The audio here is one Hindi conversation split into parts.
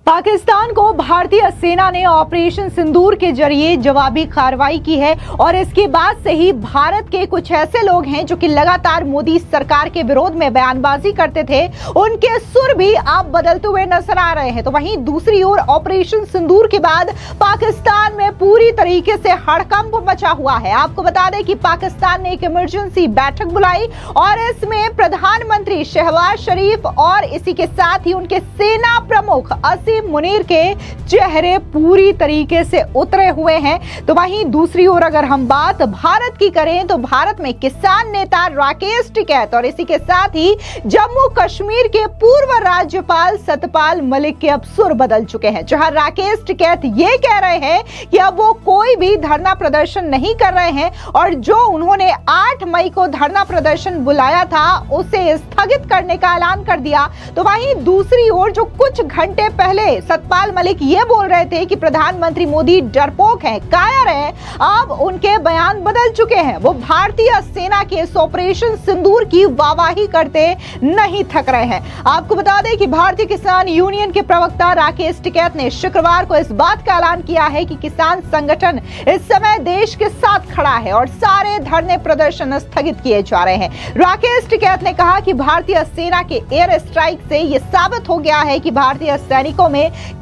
पाकिस्तान को भारतीय सेना ने ऑपरेशन सिंदूर के जरिए जवाबी कार्रवाई की है और इसके बाद से ही भारत के कुछ ऐसे लोग हैं जो कि लगातार मोदी सरकार के विरोध में बयानबाजी करते थे, उनके सुर भी अब बदलते हुए नजर आ रहे हैं। तो वहीं दूसरी ओर ऑपरेशन सिंदूर के बाद पाकिस्तान में पूरी तरीके से हड़कंप मचा हुआ है। आपको बता दें कि पाकिस्तान ने एक इमरजेंसी बैठक बुलाई और इसमें प्रधानमंत्री शहबाज शरीफ और इसी के साथ ही उनके सेना प्रमुख मुनीर के चेहरे पूरी तरीके से उतरे हुए हैं। तो वहीं दूसरी ओर अगर हम बात भारत की करें तो भारत में किसान नेता राकेश टिकैत और इसी के साथ ही जम्मू कश्मीर के पूर्व राज्यपाल सतपाल मलिक के अब सुर बदल चुके हैं। जहां राकेश टिकैत ये कह रहे हैं कि अब वो कोई भी धरना प्रदर्शन नहीं कर रहे हैं और जो उन्होंने 8 मई को धरना प्रदर्शन बुलाया था उसे स्थगित करने का ऐलान कर दिया। तो वहीं दूसरी ओर जो कुछ घंटे पहले सतपाल मलिक ये बोल रहे थे कि प्रधानमंत्री मोदी डरपोक हैं, कायर हैं, अब उनके बयान बदल चुके हैं। वो भारतीय सेना के इस ऑपरेशन सिंदूर की वाहवाही करते नहीं थक रहे हैं। आपको बता दें कि भारतीय किसान यूनियन के प्रवक्ता राकेश टिकैत ने शुक्रवार को इस बात का ऐलान किया है कि किसान संगठन इस समय देश के साथ खड़ा है और सारे धरने प्रदर्शन स्थगित किए जा रहे हैं। राकेश टिकैत ने कहा कि भारतीय सेना के एयर स्ट्राइक से यह साबित हो गया है कि भारतीय सैनिकों में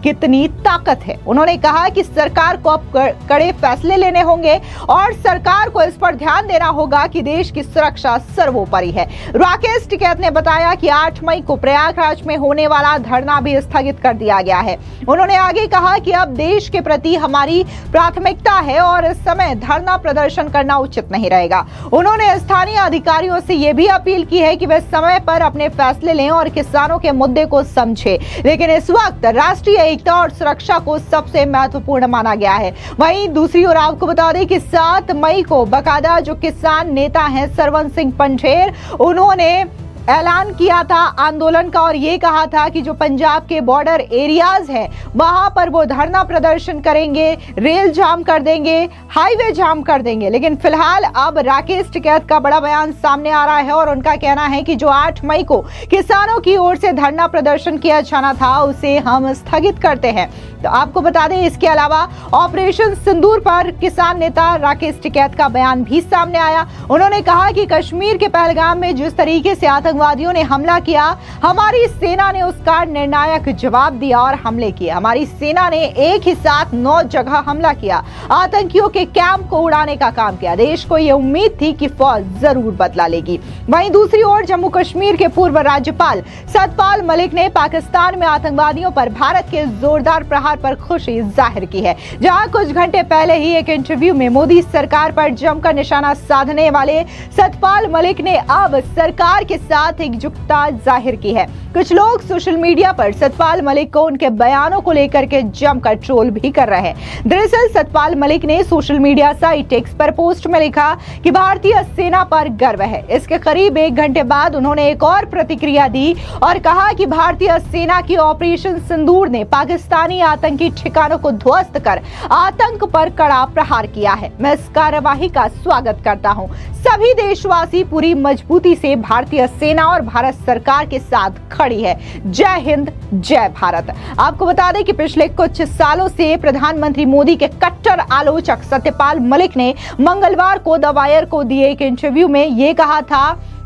कितनी ताकत है। उन्होंने कहा कि सरकार को अब कड़े फैसले लेने होंगे और सरकार को इस पर ध्यान देना होगा कि देश की सुरक्षा सर्वोपरि है। राकेश टिकैत ने बताया कि 8 मई को प्रयागराज में होने वाला धरना भी स्थगित कर दिया गया है। उन्होंने आगे कहा कि अब देश के प्रति हमारी प्राथमिकता है और इस समय धरना प्रदर्शन करना उचित नहीं रहेगा। उन्होंने स्थानीय अधिकारियों से यह भी अपील की है कि वे समय पर अपने फैसले लें और किसानों के मुद्दे को समझें, लेकिन इस वक्त राष्ट्रीय एकता और सुरक्षा को सबसे महत्वपूर्ण माना गया है। वहीं दूसरी ओर आपको बता दें कि 7 मई को बाकायदा जो किसान नेता हैं सरवन सिंह पंढेर, उन्होंने ऐलान किया था आंदोलन का और ये कहा था कि जो पंजाब के बॉर्डर एरियाज हैं वहां पर वो धरना प्रदर्शन करेंगे, रेल जाम कर देंगे, हाईवे जाम कर देंगे। लेकिन फिलहाल अब राकेश टिकैत का बड़ा बयान सामने आ रहा है और उनका कहना है कि जो 8 मई को किसानों की ओर से धरना प्रदर्शन किया जाना था उसे हम स्थगित करते हैं। तो आपको बता दें इसके अलावा ऑपरेशन सिंदूर पर किसान नेता राकेश टिकैत का बयान भी सामने आया। उन्होंने कहा कि कश्मीर के पहलगाम में जिस तरीके से आतंकवादियों ने हमला किया, हमारी सेना ने उसका निर्णायक जवाब दिया और हमले किए। हमारी सेना ने एक ही साथ 9 जगह हमला किया, आतंकियों के कैंप को उड़ाने का काम किया। देश को यह उम्मीद थी कि फौज जरूर बदला लेगी। वहीं दूसरी ओर जम्मू कश्मीर के पूर्व राज्यपाल सतपाल मलिक ने पाकिस्तान में आतंकवादियों पर भारत के जोरदार प्रहार पर खुशी जाहिर की है। जहां कुछ घंटे पहले ही एक इंटरव्यू में मोदी सरकार पर जमकर निशाना साधने वाले सतपाल मलिक ने अब सरकार के साथ एकजुटता जाहिर की है। कुछ लोग सोशल मीडिया पर सतपाल मलिक को उनके बयानों को लेकर के जमकर ट्रोल भी कर रहे हैं। दरअसल सतपाल मलिक ने सोशल मीडिया साइट एक्स पर पोस्ट में लिखा कि भारतीय सेना पर गर्व है। इसके करीब 1 घंटे बाद उन्होंने एक और प्रतिक्रिया दी और कहा कि भारतीय सेना की ऑपरेशन सिंदूर ने पाकिस्तानी आतंकी ठिकानों को ध्वस्त कर आतंक पर कड़ा प्रहार किया है। मैं इस कार्यवाही का स्वागत करता हूं। सभी देशवासी पूरी मजबूती से भारतीय सेना और भारत सरकार के साथ खड़ी है। जय हिंद, जय भारत। आपको बता दें कि पिछले कुछ सालों से प्रधानमंत्री मोदी के कट्टर आलोचक सत्यपाल मलिक ने मंगलवार को द वायर को दिए एक इंटरव्यू में ये कहा था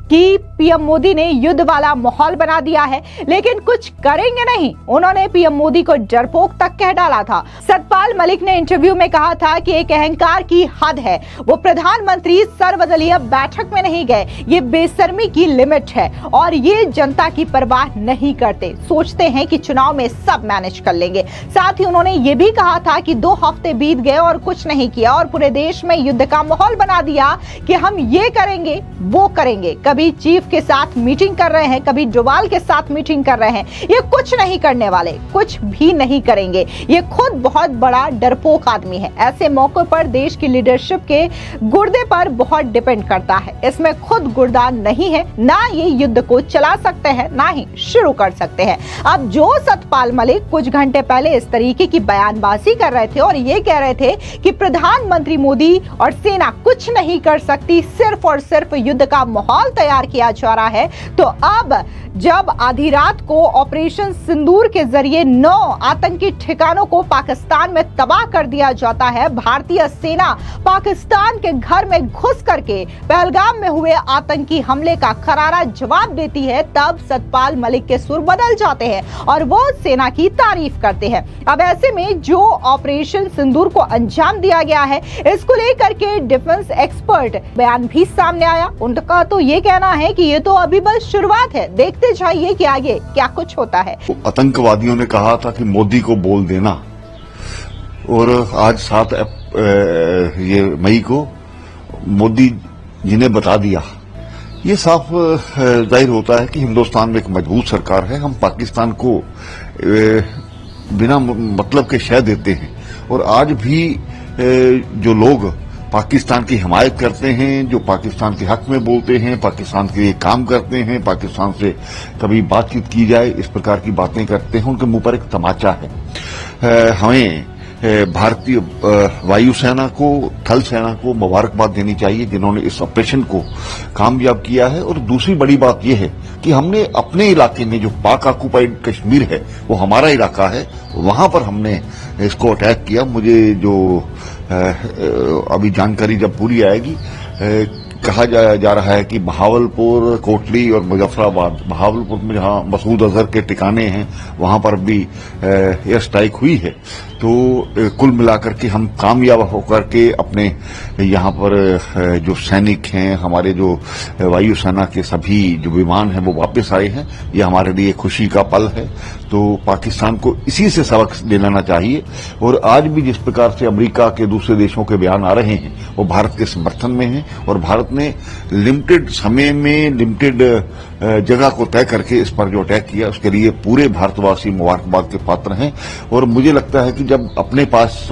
कि पीएम मोदी ने युद्ध वाला माहौल बना दिया है लेकिन कुछ करेंगे नहीं। उन्होंने पीएम मोदी को डरपोक तक कह डाला था। सतपाल मलिक ने इंटरव्यू में कहा था कि एक अहंकार की हद है, वो प्रधानमंत्री सर्वदलीय बैठक में नहीं गए, ये बेशर्मी की लिमिट है और ये जनता की परवाह नहीं करते, सोचते हैं कि चुनाव में सब मैनेज कर लेंगे। साथ ही उन्होंने ये भी कहा था कि 2 हफ्ते बीत गए और कुछ नहीं किया और पूरे देश में युद्ध का माहौल बना दिया कि हम ये करेंगे वो करेंगे। कभी चीफ के साथ मीटिंग कर रहे हैं, कभी डोवाल के साथ मीटिंग कर रहे हैं। ये कुछ नहीं करने वाले, कुछ भी नहीं करेंगे। ये खुद बहुत बड़ा डरपोक आदमी है। ऐसे मौकों पर देश की लीडरशिप के गुर्दे पर बहुत डिपेंड करता है। इसमें खुद गुर्दा नहीं है, ना ये युद्ध को चला सकते हैं ना ही शुरू कर सकते हैं। अब जो सतपाल मलिक कुछ घंटे पहले इस तरीके की बयानबाजी कर रहे थे और ये कह रहे थे कि प्रधानमंत्री मोदी और सेना कुछ नहीं कर सकती, सिर्फ और सिर्फ युद्ध का माहौल तैयार किया जा रहा है। तो अब जब आधी रात को ऑपरेशन सिंदूर के जरिए 9 आतंकी ठिकानों को पाकिस्तान में तबाह कर दिया जाता है, भारतीय सेना पाकिस्तान के घर में घुस करके पहलगाम में हुए आतंकी हमले का करारा जवाब देती है, तब सतपाल मलिक के सुर बदल जाते हैं और वो सेना की तारीफ करते हैं। अब ऐसे में जो ऑपरेशन सिंदूर को अंजाम दिया गया है, इसको लेकर के डिफेंस एक्सपर्ट बयान भी सामने आया। उनका तो ये कहना है कि ये तो अभी बस शुरुआत है, देखते जाइए कि आगे क्या कुछ होता है। आतंकवादियों ने कहा था कि मोदी को बोल देना, और आज 7 मई को मोदी जी ने बता दिया। ये साफ जाहिर होता है कि हिंदुस्तान में एक मजबूत सरकार है। हम पाकिस्तान को बिना मतलब के शह देते हैं, और आज भी जो लोग पाकिस्तान की हिमायत करते हैं, जो पाकिस्तान के हक में बोलते हैं, पाकिस्तान के लिए काम करते हैं, पाकिस्तान से कभी बातचीत की जाए इस प्रकार की बातें करते हैं, उनके मुंह पर एक तमाचा है। हमें भारतीय वायुसेना को, थल सेना को मुबारकबाद देनी चाहिए जिन्होंने इस ऑपरेशन को कामयाब किया है। और दूसरी बड़ी बात यह है कि हमने अपने इलाके में, जो पाक ऑक्युपाइड कश्मीर है वो हमारा इलाका है, वहां पर हमने इसको अटैक किया। मुझे जो अभी जानकारी जब पूरी आएगी, कहा जा रहा है कि बहावलपुर, कोटली और मुजफ्फराबाद, बहावलपुर में जहां मसूद अजहर के ठिकाने हैं वहां पर भी एयर स्ट्राइक हुई है। तो कुल मिलाकर के हम कामयाब होकर के अपने यहां पर जो सैनिक हैं, हमारे जो वायुसेना के सभी जो विमान हैं वो वापस आए हैं। ये हमारे लिए खुशी का पल है। तो पाकिस्तान को इसी से सबक ले लेना चाहिए। और आज भी जिस प्रकार से अमेरिका के, दूसरे देशों के बयान आ रहे हैं वो भारत के समर्थन में हैं, और भारत ने लिमिटेड समय में, लिमिटेड जगह को तय करके इस पर जो अटैक किया उसके लिए पूरे भारतवासी मुबारकबाद के पात्र हैं। और मुझे लगता है कि जब अपने पास,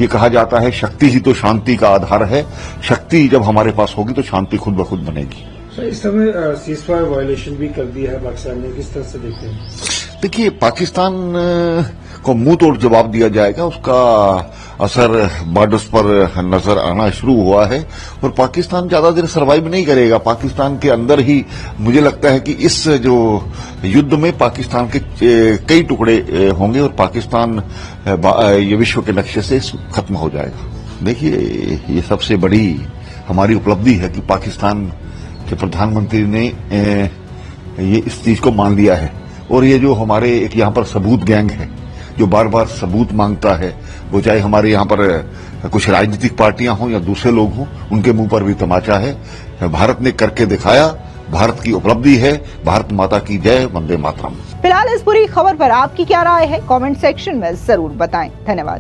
ये कहा जाता है शक्ति ही तो शांति का आधार है, शक्ति जब हमारे पास होगी तो शांति खुद ब खुद बनेगी। सर, इस समय सीजफायर वायलेशन भी कर दिया है पाकिस्तान ने, किस तरह से देखते हैं? देखिए, पाकिस्तान को मुंह तोड़ जवाब दिया जाएगा, उसका असर बॉर्डर्स पर नजर आना शुरू हुआ है। और पाकिस्तान ज्यादा देर सर्वाइव नहीं करेगा। पाकिस्तान के अंदर ही मुझे लगता है कि इस जो युद्ध में पाकिस्तान के कई टुकड़े होंगे, और पाकिस्तान ये विश्व के नक्शे से खत्म हो जाएगा। देखिए, ये सबसे बड़ी हमारी उपलब्धि है कि पाकिस्तान के प्रधानमंत्री ने ये इस चीज को मान लिया है। और ये जो हमारे एक यहाँ पर सबूत गैंग है जो बार बार सबूत मांगता है, वो चाहे हमारे यहाँ पर कुछ राजनीतिक पार्टियां हों या दूसरे लोग हों, उनके मुंह पर भी तमाचा है। भारत ने करके दिखाया, भारत की उपलब्धि है। भारत माता की जय, वंदे मातरम। फिलहाल इस पूरी खबर पर आपकी क्या राय है, कमेंट सेक्शन में जरूर बताएं। धन्यवाद।